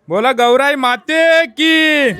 बोला गौराई माते की।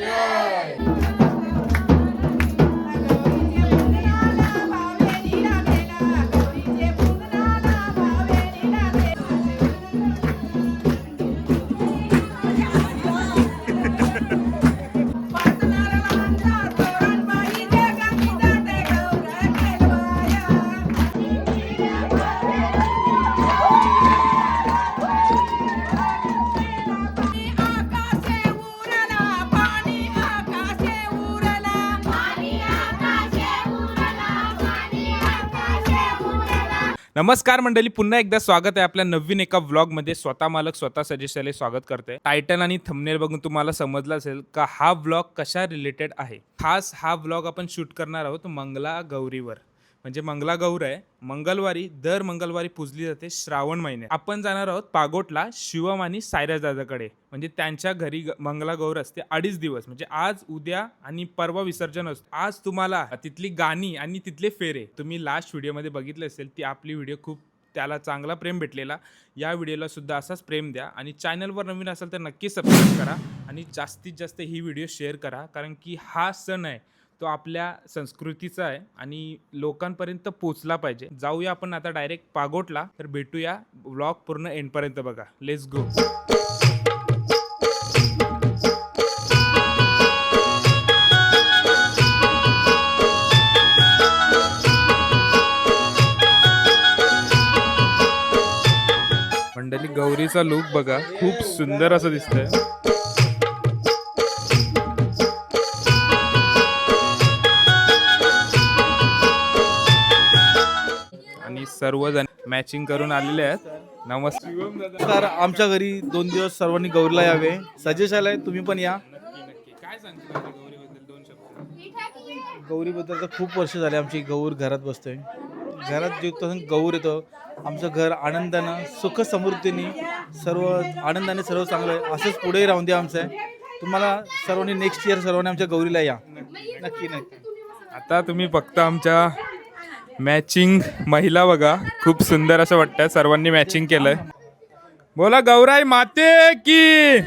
नमस्कार मंडळी, पुन्हा एकदा स्वागत आहे आपल्या नवीन एका व्लॉगमध्ये. स्वतः मालक स्वतः सजेस्टले स्वागत करते. टायटल आणि थंबनेल बघून तुम्हाला समजलं असेल का हा व्लॉग कशा रिलेटेड आहे. खास हा व्लॉग आपण शूट करणार आहोत मंगला गौरीवर. म्हणजे मंगला गौर आहे, मंगळवारी दर मंगळवारी पूजली जाते श्रावण महिन्यात. आपण जाणार आहोत पागोटला शिवम आणि सायराज दादाकडे. म्हणजे त्यांच्या घरी मंगला गौर असते 2.5 दिवस. म्हणजे आज उद्या आणि परवा विसर्जन असतं. आज तुम्हाला तिथली गाणी आणि तिथले फेरे तुम्ही लास्ट व्हिडिओमध्ये बघितले असेल. ती आपली व्हिडिओ खूप त्याला चांगला प्रेम भेटलेला. या व्हिडिओला सुद्धा असाच प्रेम द्या आणि चॅनलवर नवीन असेल तर नक्की सबस्क्राईब करा आणि जास्तीत जास्त ही व्हिडिओ शेअर करा. कारण की हा सण आहे तो आपल्या संस्कृतीचा आहे आणि लोकांपर्यंत पोचला पाहिजे. जाऊया आपण आता डायरेक्ट पागोटला. तर भेटूया, व्लॉग पूर्ण एंडपर्यंत बघा. Let's go. मंडळी गौरीचा लुक बघा, खूप सुंदर असं दिसतंय. आणि सर्वजण मॅचिंग करून आलेले आहेत. नमस्कार. आमच्या घरी 2 दिवस सर्वांनी गौरीला यावे. सजेशन आहे, तुम्ही पण या. काय सांगता गौरीबद्दल 2 शब्द? गौरीबद्दल तर खूप वर्ष झाले आमची गौर घरात बसते. घरात जेव्हा गौर येतो आमचं घर आनंदानं सुख समृद्धीने सर्व आनंदाने सर्व चांगलं आहे. असंच पुढेही राहून द्या आमचं आहे. तुम्हाला सर्वांनी नेक्स्ट इयर सर्वांनी आमच्या गौरीला या. नक्की नक्की. आता तुम्ही फक्त आमच्या मॅचिंग महिला बघा, खूप सुंदर असं वाटतं. सर्वांनी मॅचिंग केलंय. बोला गौराई माते की.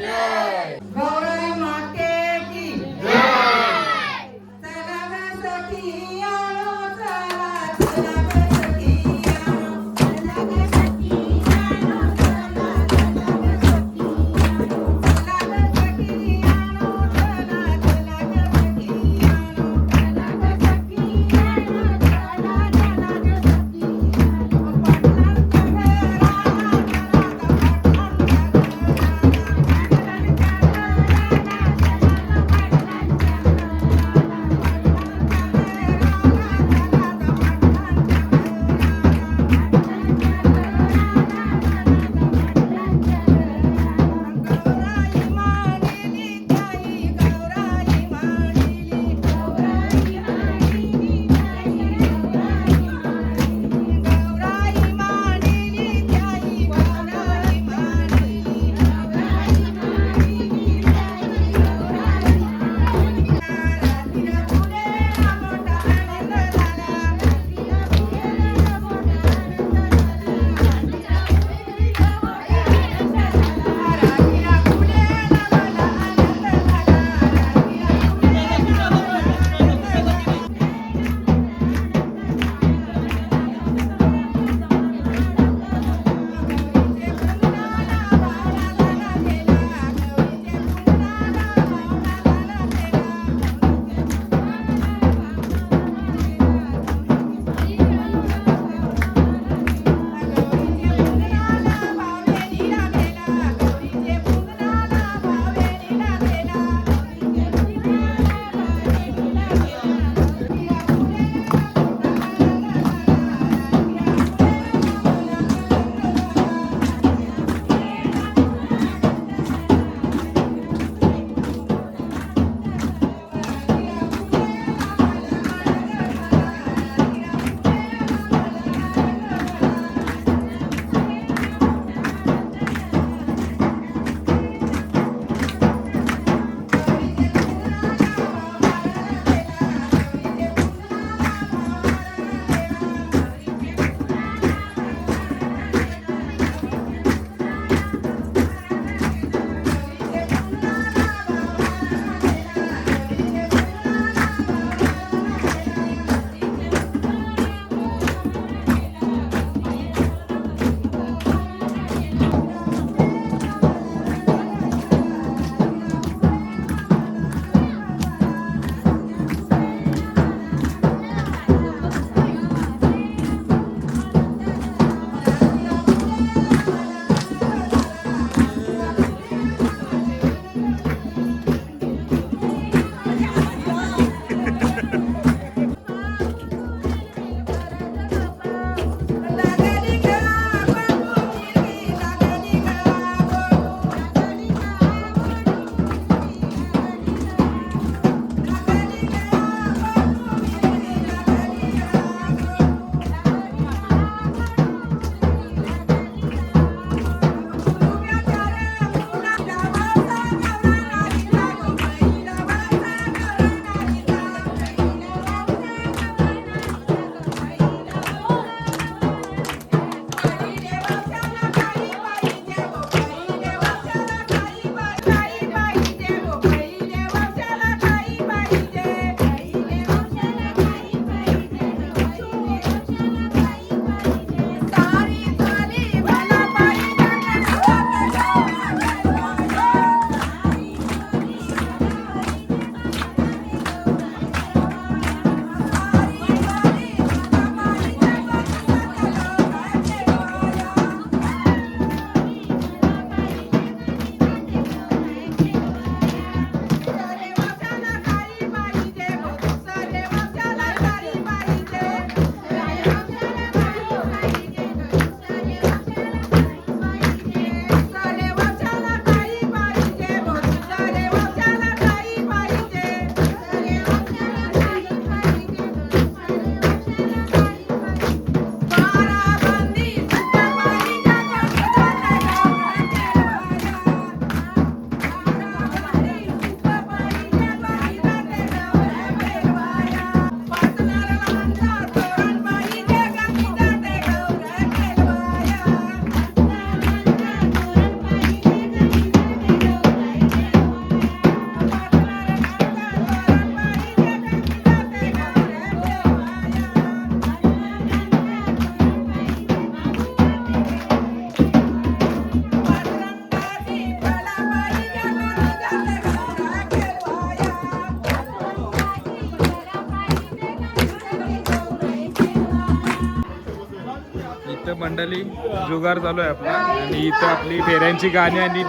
इथं मंडळी जुगार चालू आहे आपला आणि इथं आपली फेऱ्यांची गाणी आणि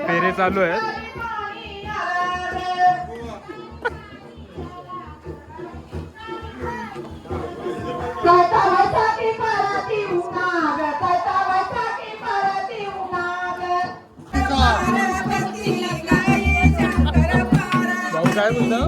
फेरे चालू आहेत. भाऊ काय बोलतो?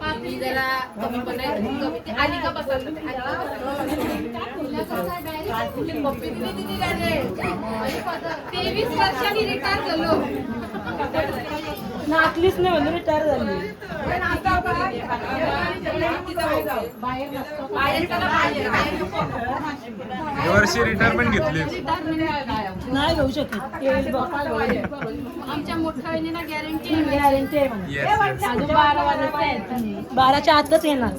पापडी जरा कमी बनायची कमी आली का बसायला पप्पी दिली दिली गाणे 23 वर्षांनी रिटायर झालो नाचलीच नाही म्हणून रिटायर झाली. यावर्षी रिटायरमेंट घेतली. नाही घेऊ शकत ते बापा आमच्या मोठ्या बहिणीला गॅरंटी गॅरंटी आहे म्हणे. Yes yes. अजून 12 वाजता आहेत. 12च्या आतच येणार.